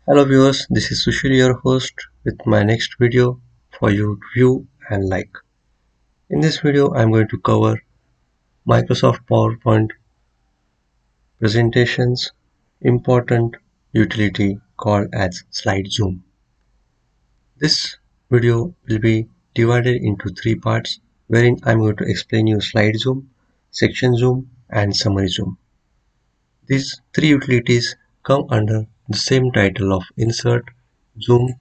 Hello viewers, this is Sushil, your host, with my next video for you to view and like. In this video, I am going to cover Microsoft PowerPoint presentations important utility called as Slide Zoom. This video will be divided into three parts wherein I am going to explain you Slide Zoom, Section Zoom and Summary Zoom. These three utilities come under the same title of Insert, Zoom,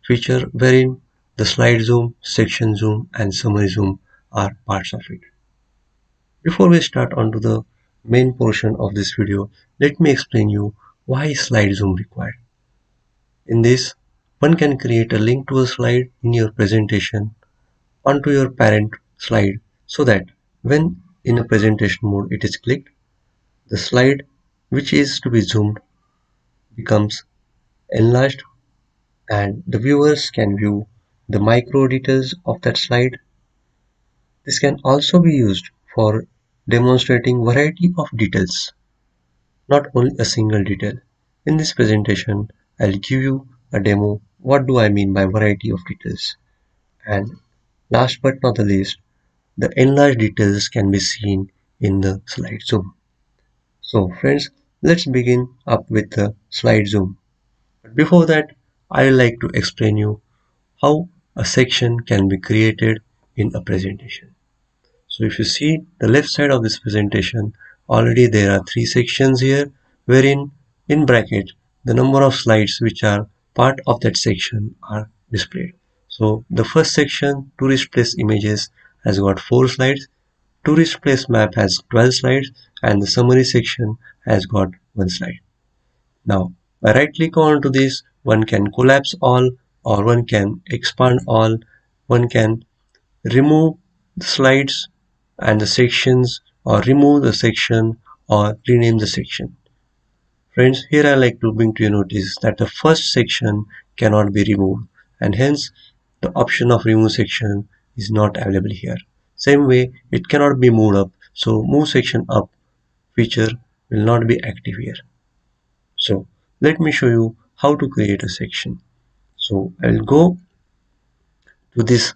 feature wherein the slide zoom, section zoom and summary zoom are parts of it. Before we start onto the main portion of this video, let me explain you why is slide zoom required. In this, one can create a link to a slide in your presentation onto your parent slide so that when in a presentation mode it is clicked, the slide which is to be zoomed becomes enlarged and the viewers can view the micro details of that slide. This can also be used for demonstrating variety of details, not only a single detail. In this presentation, I'll give you a demo. What do I mean by variety of details? And last but not the least, the enlarged details can be seen in the slide zoom. So friends, let's begin up with the slide zoom. But before that, I would like to explain you how a section can be created in a presentation. So if you see the left side of this presentation, already there are three sections here wherein in bracket the number of slides which are part of that section are displayed. So the first section, tourist place images, has got 4 slides, tourist place map has 12 slides and the summary section has got 1 slide. Now by right click onto this, one can collapse all or one can expand all, one can remove the slides and the sections or remove the section or rename the section. Friends, here I like to bring to your notice that the first section cannot be removed and hence the option of remove section is not available here. Same way it cannot be moved up, so move section up feature will not be active here. So let me show you how to create a section. So I'll go to this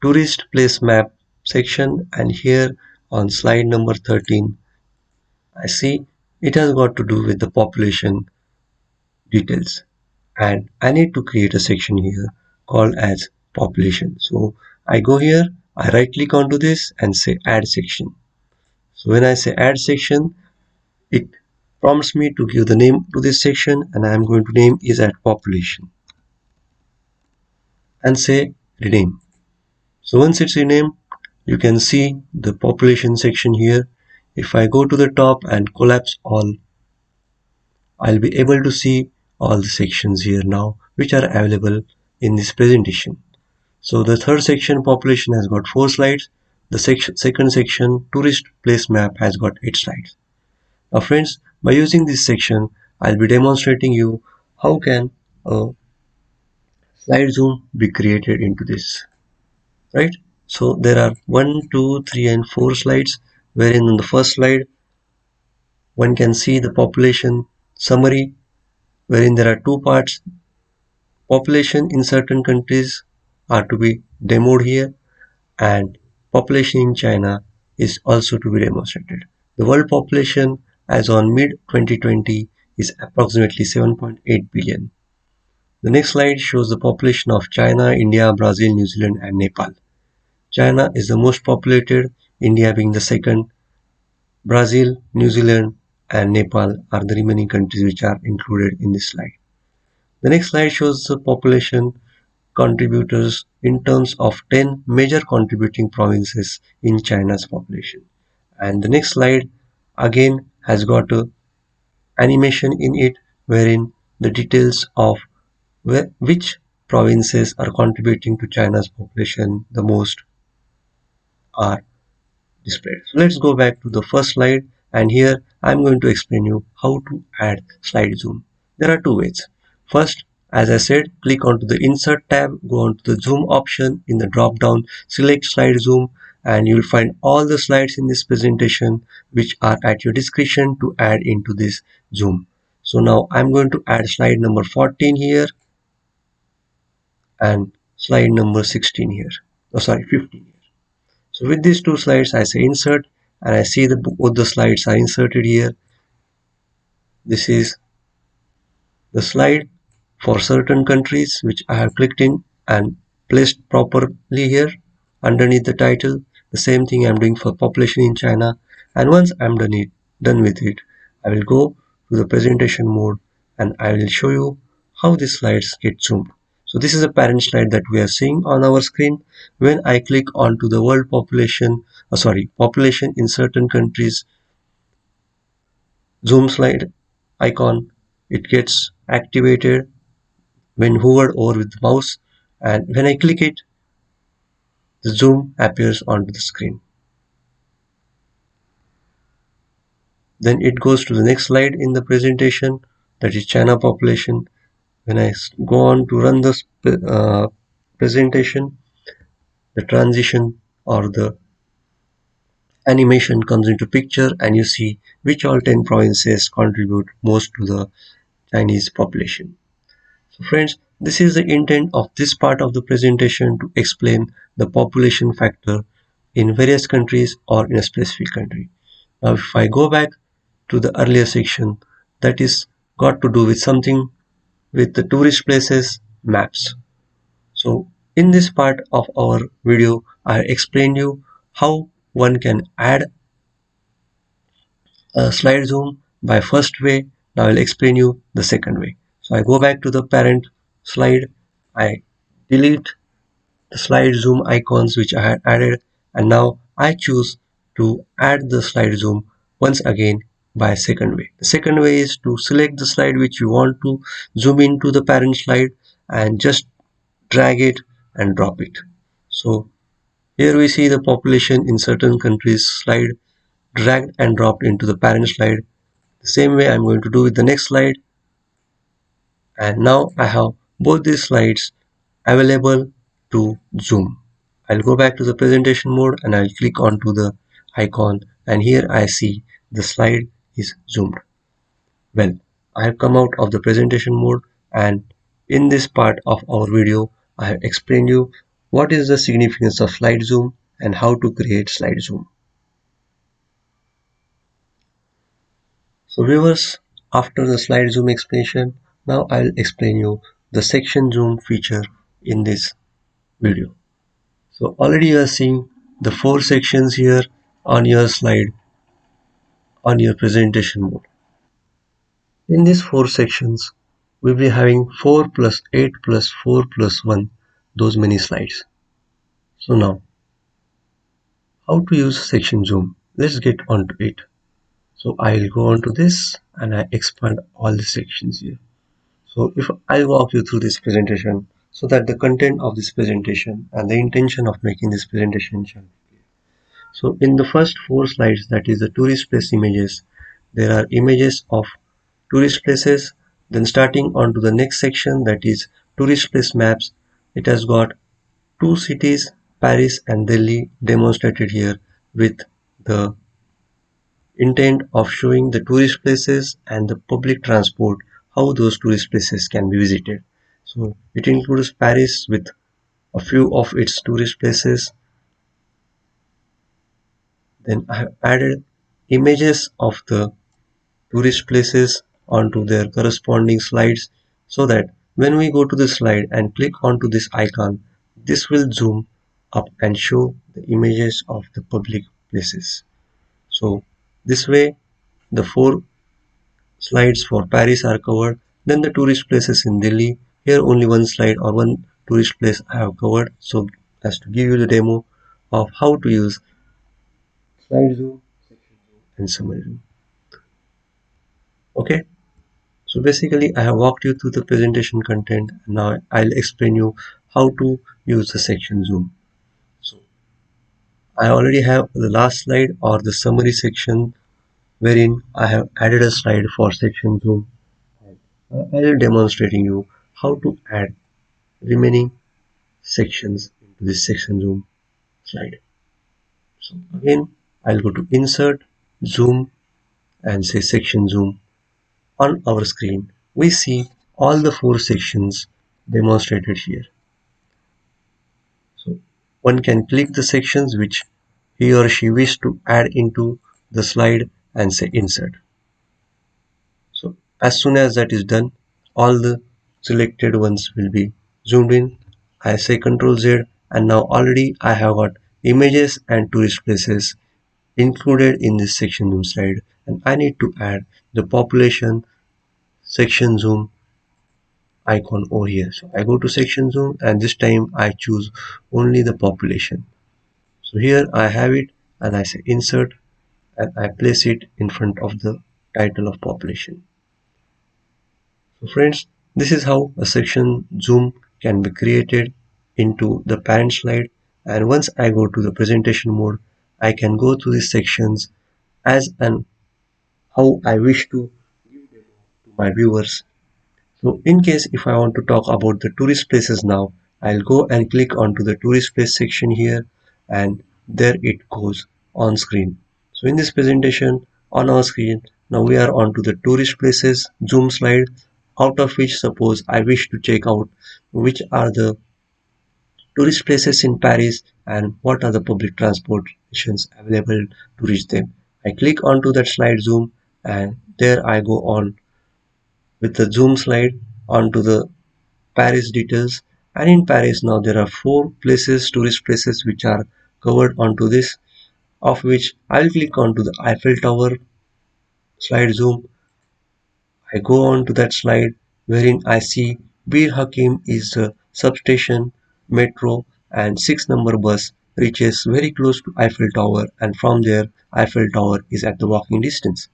tourist place map section and here on slide number 13 I see it has got to do with the population details and I need to create a section here called as population. So I go here, I right click onto this and say add section. So when I say add section, it prompts me to give the name to this section and I am going to name is at population and say rename. So once it's renamed, you can see the population section here. If I go to the top and collapse all, I'll be able to see all the sections here now which are available in this presentation. So the third section population has got 4 slides. The second section tourist place map has got 8 slides. Now friends, by using this section, I'll be demonstrating you how can a slide zoom be created into this. Right? So there are 1, 2, 3 and 4 slides wherein on the first slide one can see the population summary wherein there are 2 parts. Population in certain countries are to be demoed here and population in China is also to be demonstrated. The world population as on mid 2020 is approximately 7.8 billion. The next slide shows the population of China, India, Brazil, New Zealand and Nepal. China is the most populated, India being the second. Brazil, New Zealand and Nepal are the remaining countries which are included in this slide. The next slide shows the population contributors in terms of 10 major contributing provinces in China's population. And the next slide again has got a animation in it wherein the details of which provinces are contributing to China's population the most are displayed. So let's go back to the first slide and here I'm going to explain you how to add slide zoom. There are 2 ways. First, as I said, click onto the insert tab, go onto the zoom option in the drop down, select slide zoom and you will find all the slides in this presentation which are at your discretion to add into this zoom. So now I'm going to add slide number 14 here and slide number 16 here. Oh, sorry, 15 here. So with these two slides, I say insert and I see that both the slides are inserted here. This is the slide for certain countries which I have clicked in and placed properly here underneath the title. The same thing I'm doing for population in China. And once I'm done with it, I will go to the presentation mode and I will show you how these slides get zoomed. So this is a parent slide that we are seeing on our screen. When I click onto the world population, population in certain countries zoom slide icon, it gets activated when hovered over with the mouse, and when I click it, the zoom appears onto the screen. Then it goes to the next slide in the presentation, that is China population. When I go on to run the presentation, the transition or the animation comes into picture and you see which all 10 provinces contribute most to the Chinese population. So friends, this is the intent of this part of the presentation, to explain the population factor in various countries or in a specific country. Now if I go back to the earlier section, that is got to do with something with the tourist places maps. So in this part of our video, I explained you how one can add a slide zoom by first way. Now I'll explain you the second way. So I go back to the parent slide, I delete the slide zoom icons which I had added, and now I choose to add the slide zoom once again by second way. The second way is to select the slide which you want to zoom into the parent slide and just drag it and drop it. So here we see the population in certain countries slide dragged and dropped into the parent slide. The same way I'm going to do with the next slide, and now I have both these slides available to zoom. I'll go back to the presentation mode and I'll click onto the icon, and here I see the slide is zoomed. Well, I have come out of the presentation mode, and in this part of our video I have explained you what is the significance of slide zoom and how to create slide zoom. So viewers, after the slide zoom explanation, now I'll explain you the section zoom feature in this video. So already you are seeing the 4 sections here on your slide on your presentation mode. In these 4 sections, we'll be having 4 plus 8 plus 4 plus 1, those many slides. So now, how to use section zoom? Let's get onto it. So I'll go on to this and I expand all the sections here. So if I'll walk you through this presentation so that the content of this presentation and the intention of making this presentation shall be clear. So in the first 4 slides, that is the tourist place images, there are images of tourist places. Then starting on to the next section, that is tourist place maps, it has got 2 cities, Paris and Delhi, demonstrated here with the intent of showing the tourist places and the public transport, how those tourist places can be visited. So it includes Paris with a few of its tourist places. Then I have added images of the tourist places onto their corresponding slides, so that when we go to the slide and click onto this icon, this will zoom up and show the images of the public places. So this way the 4 slides for Paris are covered. Then the tourist places in Delhi, here only one slide or one tourist place I have covered, so as to give you the demo of how to use slide zoom and summary zoom. Okay, so basically I have walked you through the presentation content, and now I'll explain you how to use the section zoom. So I already have the last slide or the summary section, wherein I have added a slide for section zoom. I will demonstrating you how to add remaining sections into this section zoom slide. So again, I'll go to insert, zoom, and say section zoom. On our screen, we see all the four sections demonstrated here. So one can click the sections which he or she wish to add into the slide and say insert. So as soon as that is done, all the selected ones will be zoomed in. I say Ctrl Z, and now already I have got images and tourist places included in this section zoom slide, and I need to add the population section zoom icon over here. So I go to section zoom, and this time I choose only the population. So here I have it, and I say insert, and I place it in front of the title of population. So friends, this is how a section zoom can be created into the parent slide, and once I go to the presentation mode, I can go through these sections as and how I wish to give demo to my viewers. So in case if I want to talk about the tourist places now, I'll go and click onto the tourist place section here, and there it goes on screen. So in this presentation on our screen, now we are onto the tourist places zoom slide, out of which suppose I wish to check out which are the tourist places in Paris and what are the public transportations available to reach them. I click onto that slide zoom, and there I go on with the zoom slide onto the Paris details. And in Paris now there are four places, tourist places which are covered onto this, of which I'll click onto the Eiffel Tower slide zoom. I go on to that slide wherein I see Bir Hakim is the substation, metro, and 6 number bus reaches very close to Eiffel Tower, and from there Eiffel Tower is at the walking distance.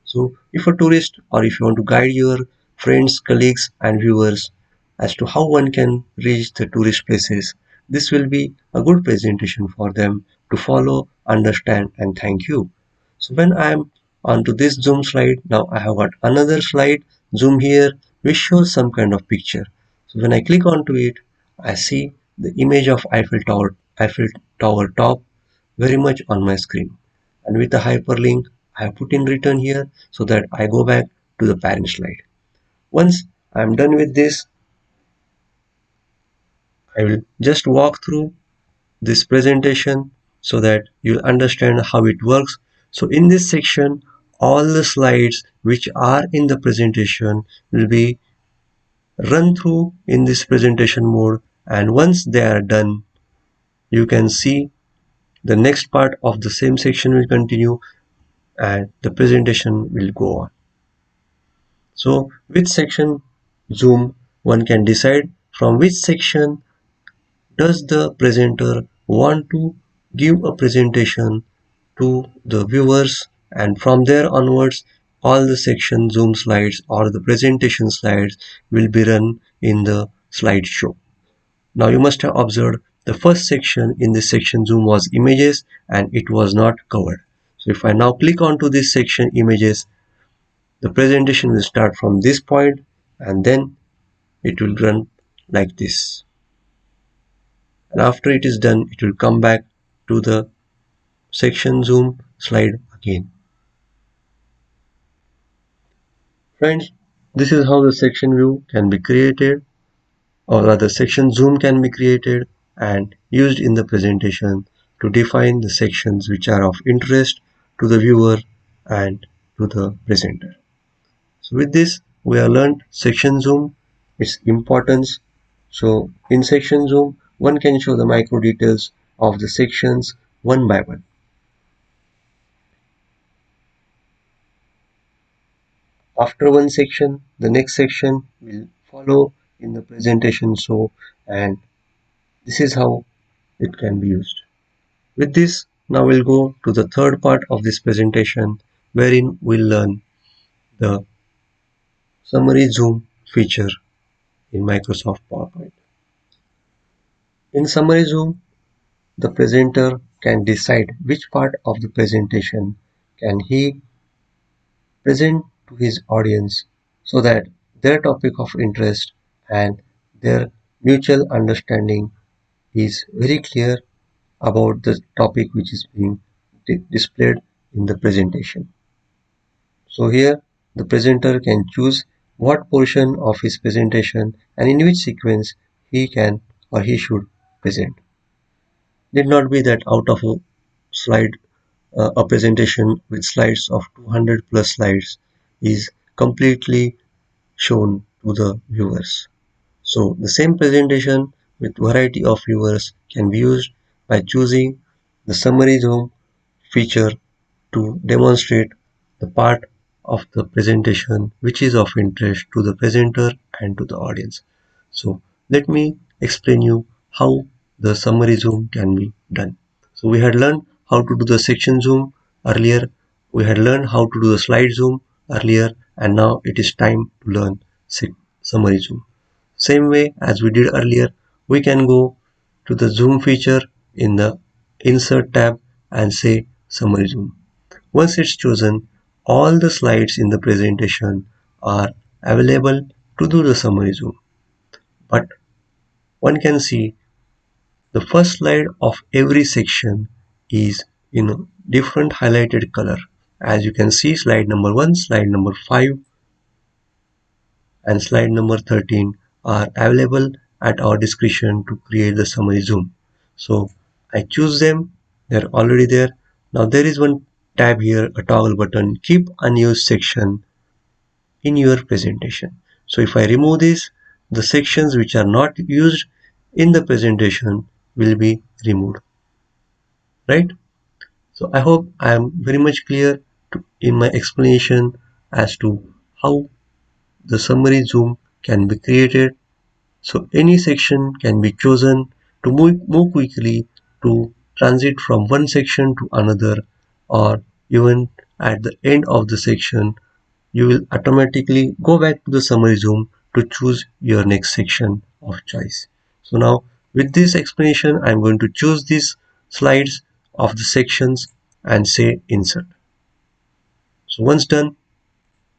So if a tourist or if you want to guide your friends, colleagues and viewers as to how one can reach the tourist places, this will be a good presentation for them to follow, understand and thank you. So when I am onto this zoom slide, now I have got another slide zoom here which shows some kind of picture. So when I click onto it, I see the image of Eiffel Tower top very much on my screen. And with the hyperlink, I have put in written here so that I go back to the parent slide. Once I am done with this, I will just walk through this presentation so that you'll understand how it works. So in this section, all the slides which are in the presentation will be run through in this presentation mode, and once they are done, you can see the next part of the same section will continue and the presentation will go on. So with section zoom, one can decide from which section does the presenter want to give a presentation to the viewers, and from there onwards all the section zoom slides or the presentation slides will be run in the slideshow. Now you must have observed the first section in this section zoom was images and it was not covered. So if I now click onto this section images, the presentation will start from this point and then it will run like this. And after it is done, it will come back to the section zoom slide again. Friends, this is how the section view can be created, or rather section zoom can be created and used in the presentation to define the sections which are of interest to the viewer and to the presenter. So with this, we have learned section zoom, its importance. So in section zoom, one can show the micro details of the sections one by one. After one section, the next section will follow in the presentation. So, and this is how it can be used. With this, now we'll go to the third part of this presentation, wherein we'll learn the summary zoom feature in Microsoft PowerPoint. In summary zoom, the presenter can decide which part of the presentation can he present to his audience so that their topic of interest and their mutual understanding is very clear about the topic which is being displayed in the presentation. So here the presenter can choose what portion of his presentation and in which sequence he can or he should present. Need not be that out of a slide, a presentation with slides of 200 plus slides is completely shown to the viewers. So the same presentation with variety of viewers can be used by choosing the summary zoom feature to demonstrate the part of the presentation which is of interest to the presenter and to the audience. So let me explain you how the summary zoom can be done. So we had learned how to do the section zoom earlier, we had learned how to do the slide zoom earlier, and now it is time to learn summary zoom. Same way as we did earlier, we can go to the zoom feature in the insert tab and say summary zoom. Once it's chosen, all the slides in the presentation are available to do the summary zoom. But one can see the first slide of every section is in a different highlighted color. As you can see, slide number 1, slide number 5 and slide number 13 are available at our discretion to create the summary zoom. So I choose them, they're already there. Now there is one tab here, a toggle button, keep unused section in your presentation. So if I remove this, the sections which are not used in the presentation will be removed, right? So I hope I am very much clear in my explanation as to how the summary zoom can be created. So any section can be chosen to move quickly to transit from one section to another, or even at the end of the section you will automatically go back to the summary zoom to choose your next section of choice. So now with this explanation I am going to choose these slides of the sections and say insert. So once done,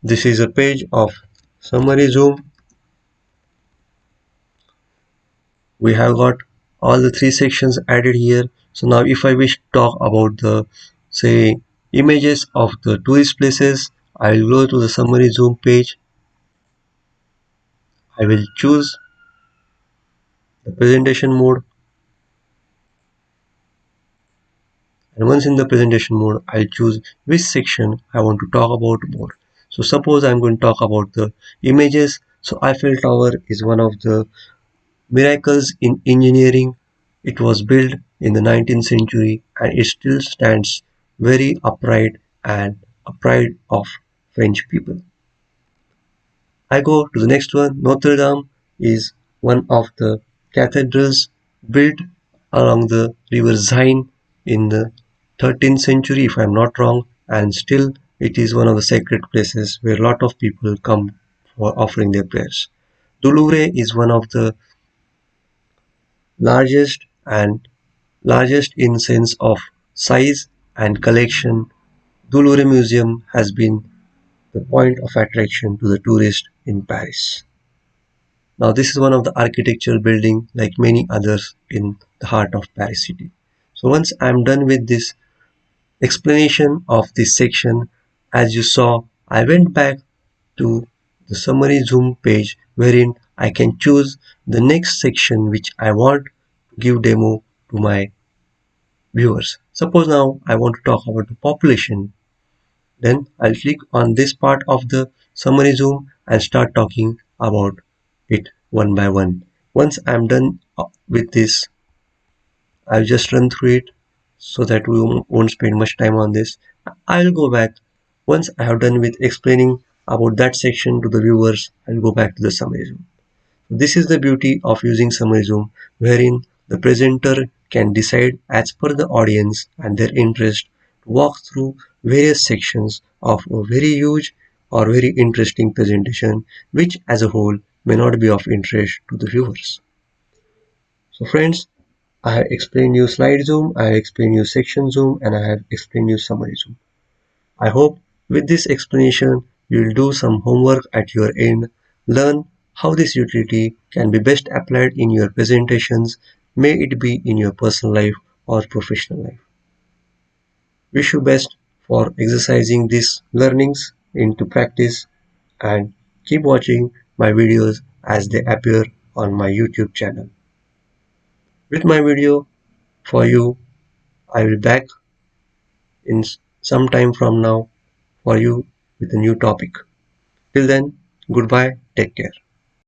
this is a page of summary zoom. We have got all the three sections added here. So now if I wish to talk about the say images of the tourist places, I will go to the summary zoom page. I will choose the presentation mode, and once in the presentation mode I'll choose which section I want to talk about more. So suppose I'm going to talk about the images. So Eiffel Tower is one of the miracles in engineering. It was built in the 19th century and it still stands very upright and a pride of French people. I go to the next one. Notre Dame is one of the cathedrals built along the river Seine in the 13th century, if I'm not wrong, and still it is one of the sacred places where a lot of people come for offering their prayers. The Louvre is one of the largest and largest in sense of size and collection. The Louvre Museum has been the point of attraction to the tourist in Paris. Now this is one of the architectural building like many others in the heart of Paris city. So once I'm done with this explanation of this section, as you saw, I went back to the summary zoom page wherein I can choose the next section which I want to give demo to my viewers. Suppose now I want to talk about the population. Then I'll click on this part of the summary zoom and start talking about it one by one. Once I'm done with this, I'll just run through it so that we won't spend much time on this. I'll go back once I have done with explaining about that section to the viewers. I'll go back to the summary zoom. This is the beauty of using summary zoom, wherein the presenter can decide as per the audience and their interest to walk through various sections of a very huge or very interesting presentation, which as a whole may not be of interest to the viewers. So friends, I have explained you slide zoom, I have explained you section zoom, and I have explained you summary zoom. I hope with this explanation you will do some homework at your end, learn how this utility can be best applied in your presentations, may it be in your personal life or professional life. Wish you best for exercising these learnings. into practice and keep watching my videos as they appear on my YouTube channel. With my video for you, I will back in some time from now for you with a new topic. Till then, goodbye, take care.